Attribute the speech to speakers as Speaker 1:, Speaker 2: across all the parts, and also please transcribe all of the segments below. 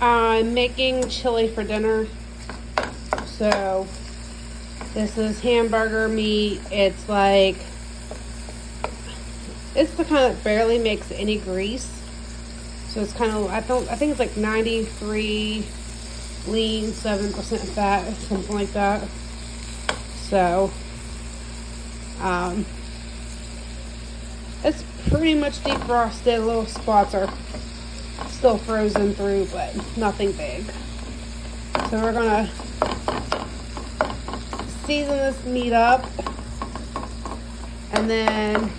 Speaker 1: I'm making chili for dinner. So this is hamburger meat. It's the kind that barely makes any grease. So it's kind of, I think it's like 93 lean, 7% fat, something like that. So, it's pretty much defrosted. Little spots are still frozen through, but nothing big. So we're gonna season this meat up and then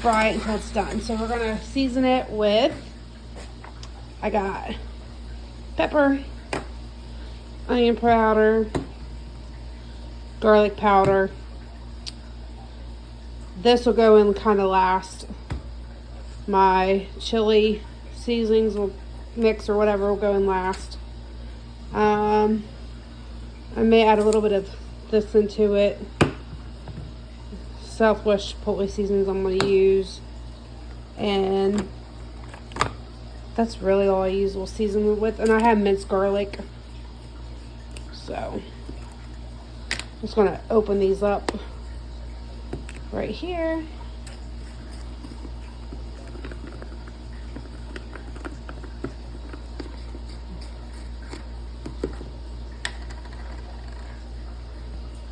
Speaker 1: fry it until it's done. So we're gonna season it with, I got pepper, onion powder, garlic powder. This will go in kind of last. My chili seasonings will mix or whatever will go in last. I may add a little bit of this into it. Southwest Chipotle seasonings I'm going to use. And that's really all I use. We'll season it with. And I have minced garlic. So I'm just going to open these up right here.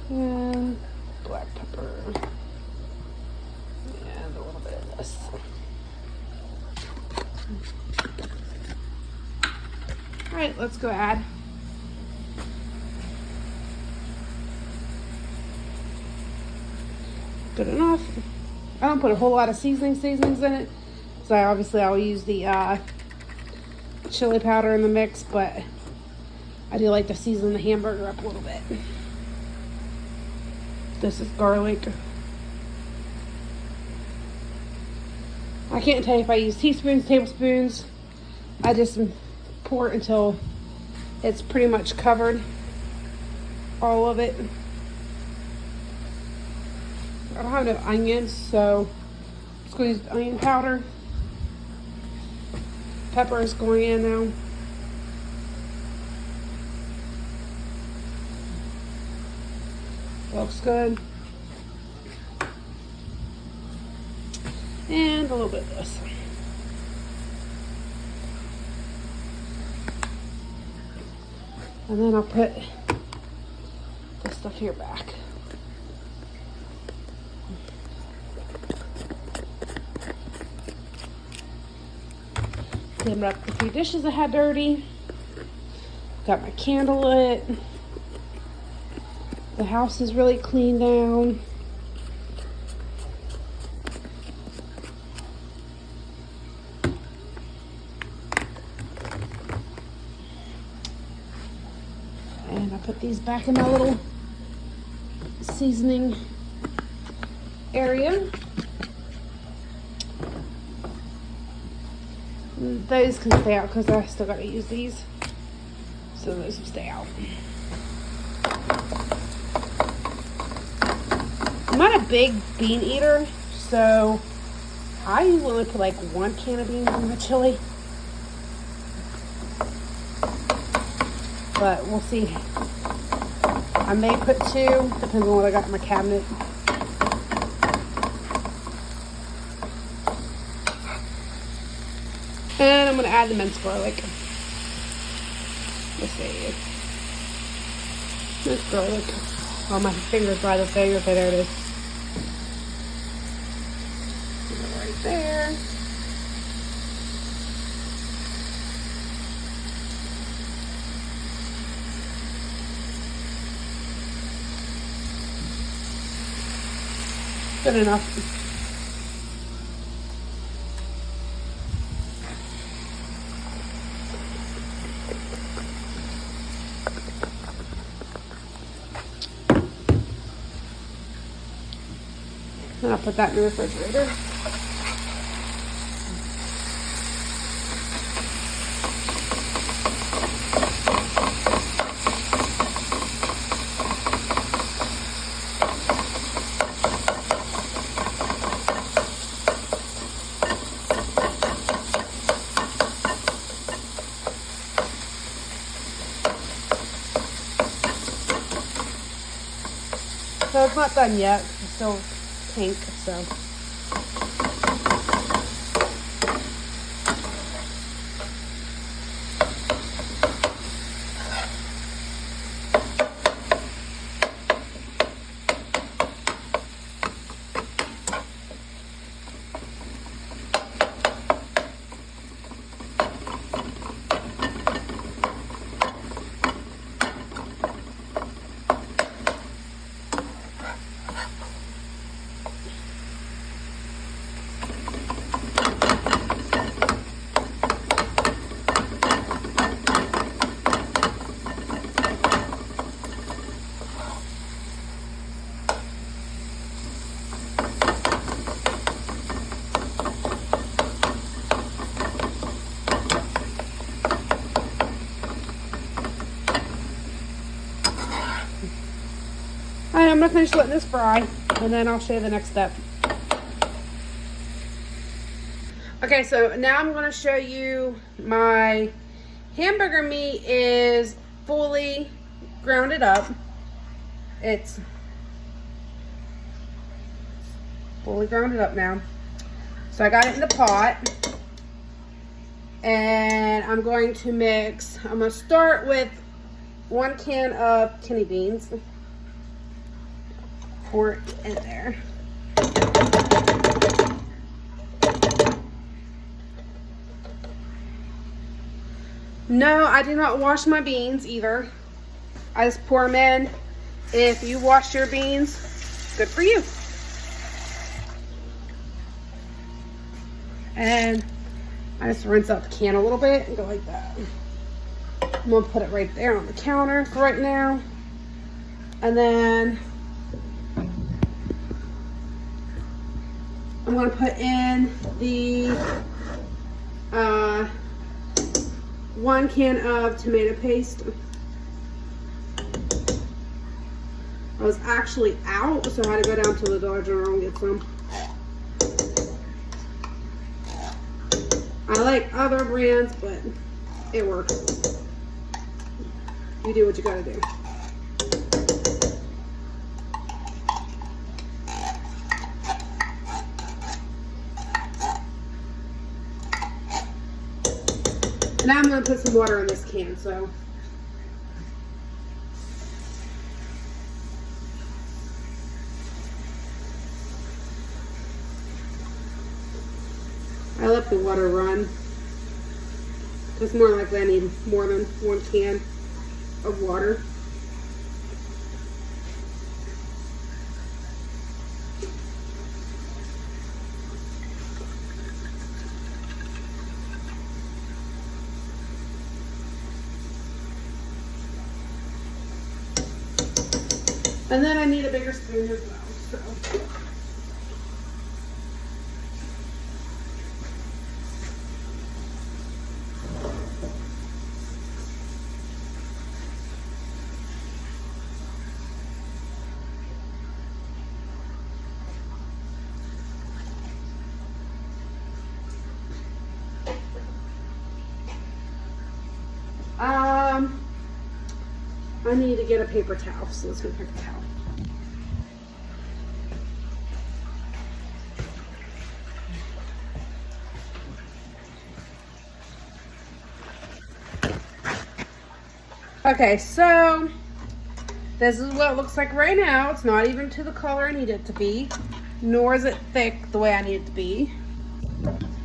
Speaker 1: And black pepper. And a little bit of this. Alright, let's go add. Good enough. I don't put a whole lot of seasonings in it. So I'll use the chili powder in the mix, but I do like to season the hamburger up a little bit. This is garlic. I can't tell you if I use teaspoons, tablespoons. I just pour it until it's pretty much covered. All of it. I don't have no onions, so I'm just going to use onion powder. Pepper is going in now. Looks good. And a little bit of this. And then I'll put this stuff here back. Cleaned up the few dishes I had dirty. Got my candle lit. The house is really clean down. And I put these back in my little seasoning area. And those can stay out because I still got to use these. So those will stay out. I'm not a big bean eater, so I usually only put like 1 can of beans in the chili. But we'll see. I may put 2, depends on what I got in my cabinet. And I'm going to add the minced garlic. Let's see. Minced garlic. Oh, my finger's by the thing. Okay, there it is. Right there. Good enough. And I'll put that in the refrigerator. So it's not done yet. It's still pink, so. Alright, I'm gonna finish letting this fry, and then I'll show you the next step. Okay, so now I'm gonna show you my hamburger meat is fully grounded up. It's fully grounded up now. So I got it in the pot, and I'm going to mix. I'm gonna start with 1 can of kidney beans. Pour it in there. No, I do not wash my beans either. I just pour them in. If you wash your beans, good for you. And I just rinse out the can a little bit and go like that. I'm gonna put it right there on the counter for right now. And then I'm going to put in the 1 can of tomato paste. I was actually out, so I had to go down to the Dollar General and get some. I like other brands, but it works. You do what you gotta do. Now I'm going to put some water in this can, so. I let the water run. It's more likely I need more than 1 can of water. And then I need a bigger spoon as well, so. I need to get a paper towel, so let's get a paper towel. Okay, so this is what it looks like right now. It's not even to the color I need it to be, nor is it thick the way I need it to be.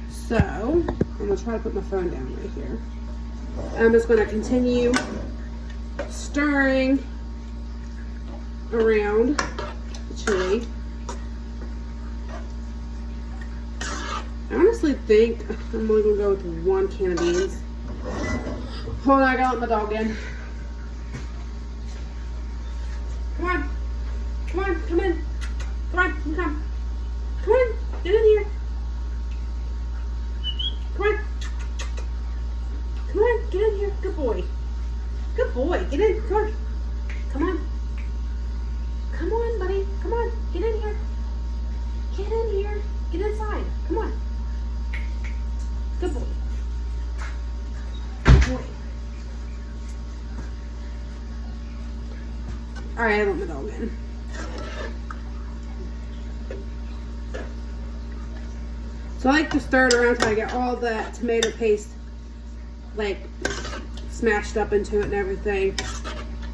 Speaker 1: So I'm gonna try to put my phone down right here. I'm just gonna continue stirring around the chili. I honestly think I'm only gonna go with 1 can of beans. Hold on, I gotta let my dog in. Come on. Come on, come in. Come on, come. Come on, get in here. Come on. Come on, get in here. Good boy. Good boy. Get in. Come on. Come on. Come on, buddy. Come on. Get in here. Get in here. Get inside. Come on. Good boy. Good boy. Alright, I let my dog in. So I like to stir it around until I get all the tomato paste like smashed up into it and everything.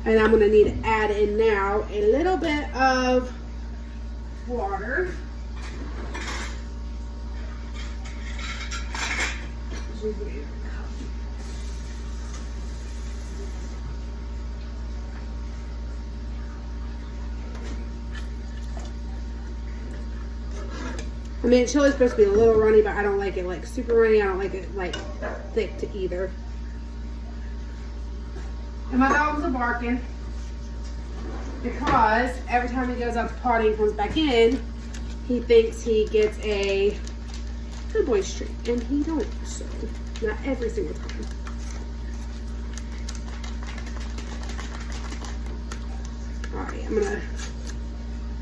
Speaker 1: And I'm gonna need to add in now a little bit of water. I mean, chili's supposed to be a little runny, but I don't like it like super runny. I don't like it like thick to either. And my dogs are barking because every time he goes out to potty and comes back in, he thinks he gets a good boy's treat, and he don't. So not every single time. All right, I'm gonna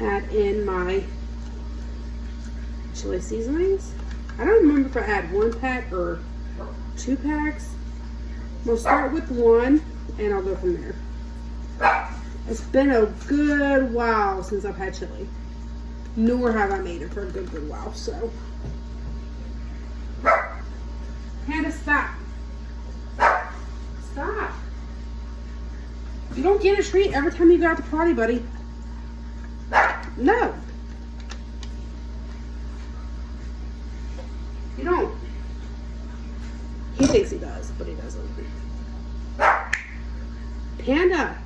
Speaker 1: add in my chili seasonings. I don't remember if I add 1 pack or 2 packs. We'll start with 1 and I'll go from there. It's been a good while since I've had chili. Nor have I made it for a good while, so. Panda, stop. Stop. You don't get a treat every time you go out to party, buddy. No. You don't. He thinks he does, but he doesn't. Panda.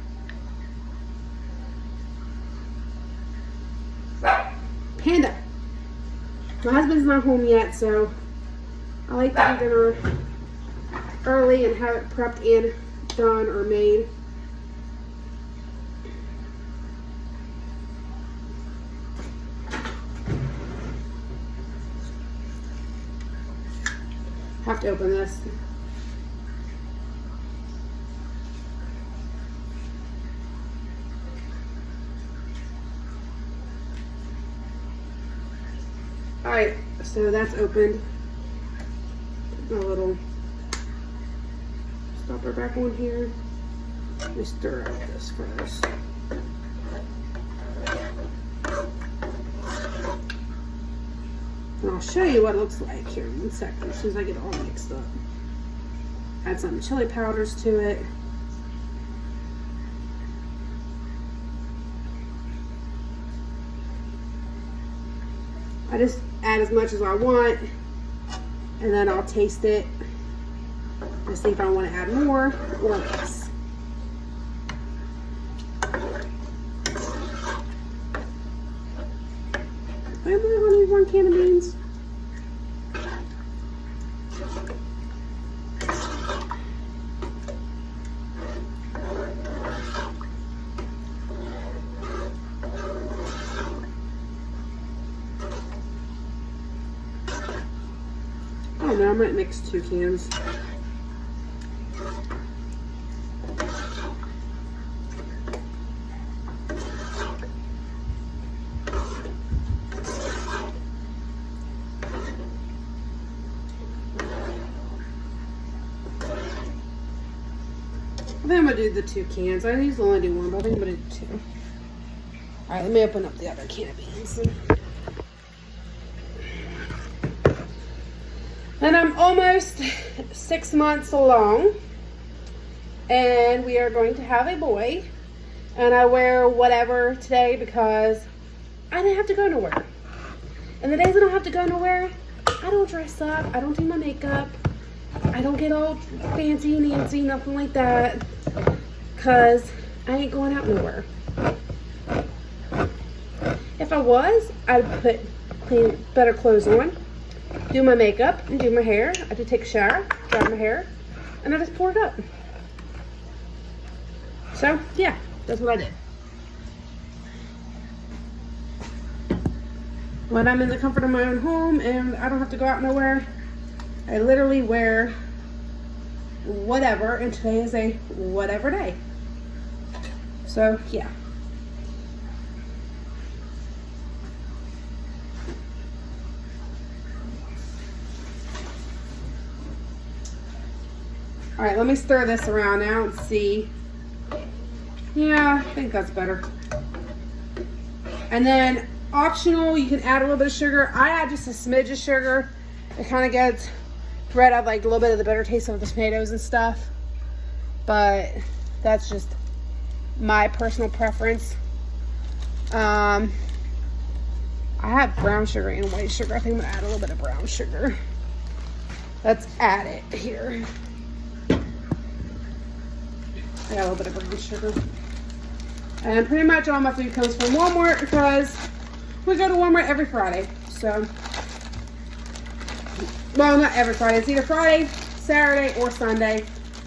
Speaker 1: Panda. My husband's not home yet, so I like to eat dinner early and have it prepped and done or made. Have to open this. All right, so that's opened. Put my little stopper back on here. Let me stir up this first. And I'll show you what it looks like here in 1 second, as soon as I get it all mixed up. Add some chili powders to it. I just add as much as I want, and then I'll taste it and see if I want to add more or less. Why am I only 1 can of beans? Oh no, I might mix 2 cans. I think I'm gonna do the 2 cans. I usually only do 1, but I think I'm gonna do 2. All right, let me open up the other can of beans. And I'm almost 6 months along, and we are going to have a boy. And I wear whatever today because I didn't have to go nowhere. And the days I don't have to go nowhere, I don't dress up, I don't do my makeup, I don't get all fancy Nancy, nothing like that, because I ain't going out nowhere. If I was, I'd put better clothes on, do my makeup, and do my hair. I did take a shower, dry my hair, and I just poured it up. So, yeah, that's what I did. When I'm in the comfort of my own home and I don't have to go out nowhere, I literally wear whatever, and today is a whatever day. So, yeah. All right, let me stir this around now and see. Yeah, I think that's better. And then optional, you can add a little bit of sugar. I add just a smidge of sugar It kind of gets rid of like a little bit of the bitter taste of the tomatoes and stuff. But that's just my personal preference. I have brown sugar and white sugar. I think I'm gonna add a little bit of brown sugar. Let's add it here. I got a little bit of brown sugar. And pretty much all my food comes from Walmart because we go to Walmart every Friday. So, well, not every Friday. It's either Friday, Saturday, or Sunday.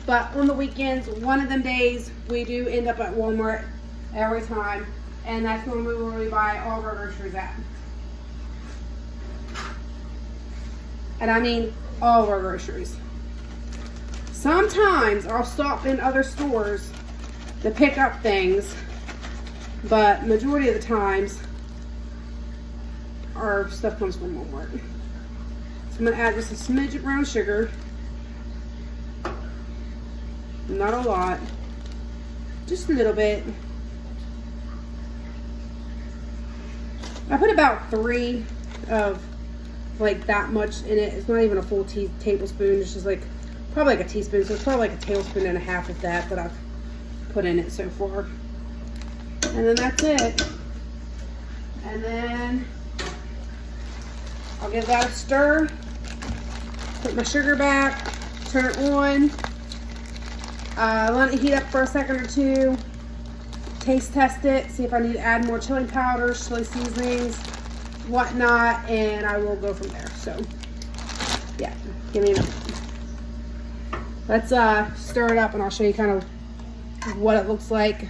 Speaker 1: But on the weekends, one of them days, we do end up at Walmart every time. And that's normally where we buy all of our groceries at. And I mean all of our groceries. Sometimes I'll stop in other stores to pick up things, but majority of the times our stuff comes from Walmart. So I'm gonna add just a smidge of brown sugar. Not a lot, just a little bit. I put about 3 of like that much in it. It's not even a full tablespoon. It's just like probably like a teaspoon. So it's probably like a tablespoon and a half of that I've put in it so far. And then that's it. And then I'll give that a stir. Put my sugar back. Turn it on. Let it heat up for a second or two. Taste test it. See if I need to add more chili powders, chili seasonings, whatnot, and I will go from there. So, yeah, give me a minute. Let's stir it up, and I'll show you kind of what it looks like.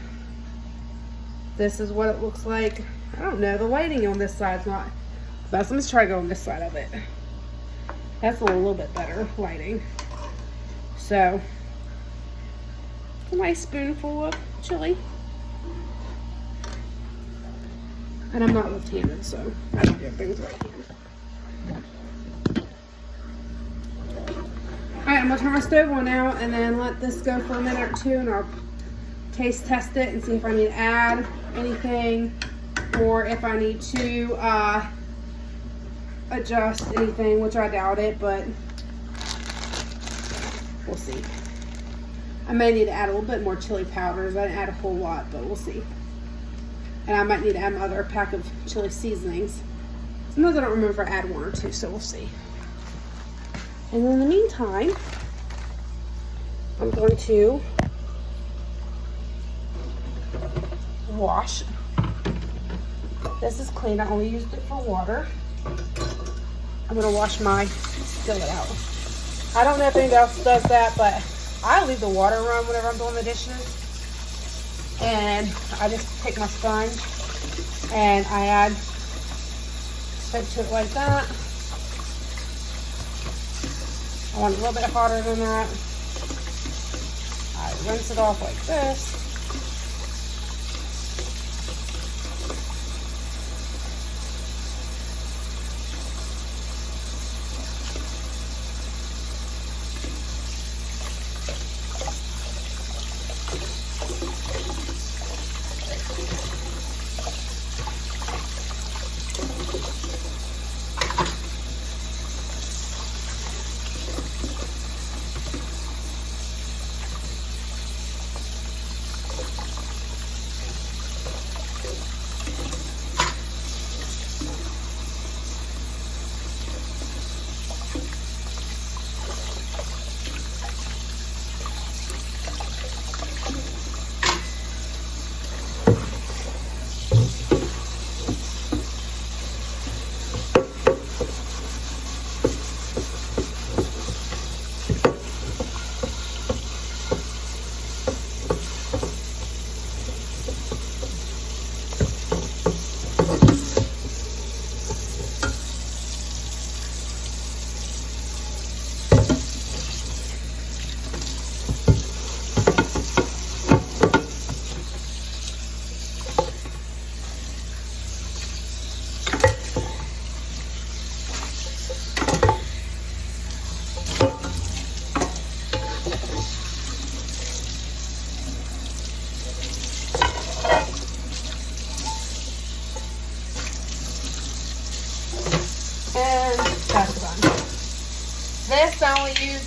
Speaker 1: This is what it looks like. I don't know. The lighting on this side's not best. Let's try to go on this side of it. That's a little bit better lighting. So, a nice spoonful of chili. And I'm not left-handed, so I don't do things right-handed. Alright, I'm going to turn my stove on now and then let this go for a minute or two, and I'll taste test it and see if I need to add anything or if I need to adjust anything, which I doubt it, but we'll see. I may need to add a little bit more chili powders. I didn't add a whole lot, but we'll see. And I might need to add another pack of chili seasonings. Sometimes I don't remember if I add 1 or 2, so we'll see. And in the meantime, I'm going to wash. This is clean. I only used it for water. I'm going to wash my skillet out. I don't know if anybody else does that, but I leave the water run whenever I'm doing the dishes. And I just take my sponge and I add soap to it like that. I want it a little bit hotter than that. I rinse it off like this.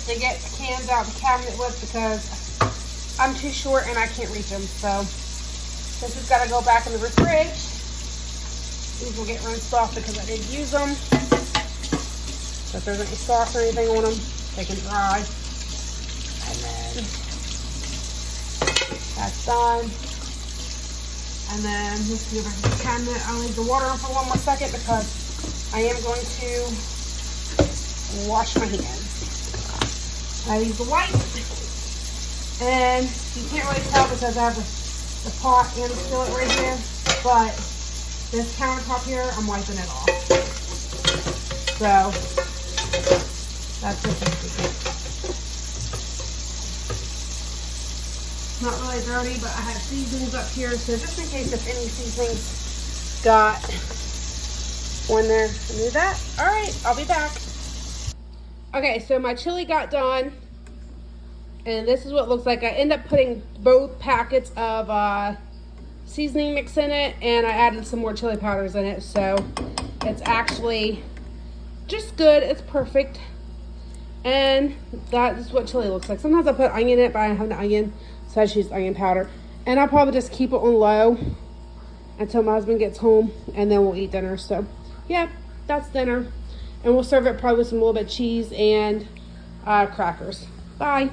Speaker 1: to get cans out of the cabinet with because I'm too short and I can't reach them. So this has got to go back in the fridge. These will get rinsed off because I did use them. So if there's any sauce or anything on them, they can dry. And then that's done. And then let's go back to the cabinet. I'll leave the water on for one more second because I am going to wash my hands. I use the white, and you can't really tell because I have the pot and the skillet right here, but this countertop here, I'm wiping it off. So that's just not really dirty, but I have seasonings up here, so just in case if any seasonings got on there, do that. All right, I'll be back. Okay, so my chili got done, and this is what it looks like. I end up putting both packets of seasoning mix in it, and I added some more chili powders in it, so it's actually just good. It's perfect, and that is what chili looks like. Sometimes I put onion in it, but I don't have an onion, so I just use onion powder. And I'll probably just keep it on low until my husband gets home, and then we'll eat dinner. So yeah, that's dinner, and we'll serve it probably with some little bit of cheese and crackers. Bye.